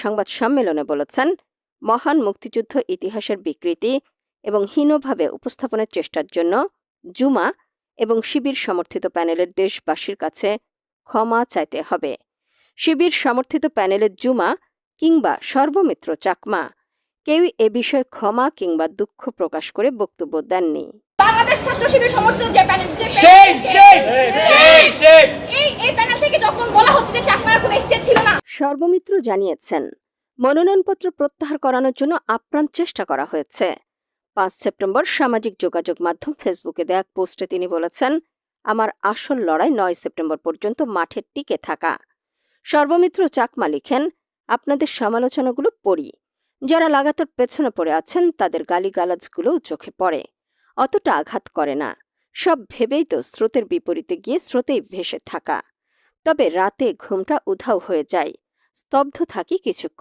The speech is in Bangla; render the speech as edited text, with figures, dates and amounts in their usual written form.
সংবাদ সম্মেলনে বলেছেন, মহান মুক্তিযুদ্ধ ইতিহাসের বিকৃতি এবং হীনভাবে উপস্থাপনের চেষ্টার জন্য জুমা এবং শিবির সমর্থিত প্যানেলের দেশবাসীর কাছে ক্ষমা চাইতে হবে। শিবির সমর্থিত প্যানেলের জুমা কিংবা সর্বমিত্র চাকমা কেউই এ বিষয়ে ক্ষমা কিংবা দুঃখ প্রকাশ করে বক্তব্য দেননি। বাংলাদেশ ছাত্র শিবির সমর্থিত যে প্যানেল এই প্যানেল থেকে যখন বলা হচ্ছে যে চাকমার কোনো স্টেট ছিল না, সর্বমিত্র জানিয়েছেন, মনোনয়নপত্র প্রত্যাহার করানোর জন্য আপ্রাণ চেষ্টা করা হয়েছে। 5 সেপ্টেম্বর সামাজিক যোগাযোগ মাধ্যম ফেসবুকে দেয়া এক পোস্টে তিনি বলেছেন, আমার আসল লড়াই 9 সেপ্টেম্বর পর্যন্ত মাঠে টিকে থাকা। সর্বমিত্র চাকমা লিখেন, আপনাদের সমালোচনাগুলো পড়ি। যারা লাগাতার পেছনে পড়ে আছেন তাদের গালিগালাজগুলোও চোখে পড়ে, অতটা আঘাত করে না। সব ভেবেই তো স্রোতের বিপরীতে গিয়ে স্রোতেই ভেসে থাকা। তবে রাতে ঘুমটা উধাও হয়ে যায়, স্তব্ধ থাকি কিছুক্ষণ।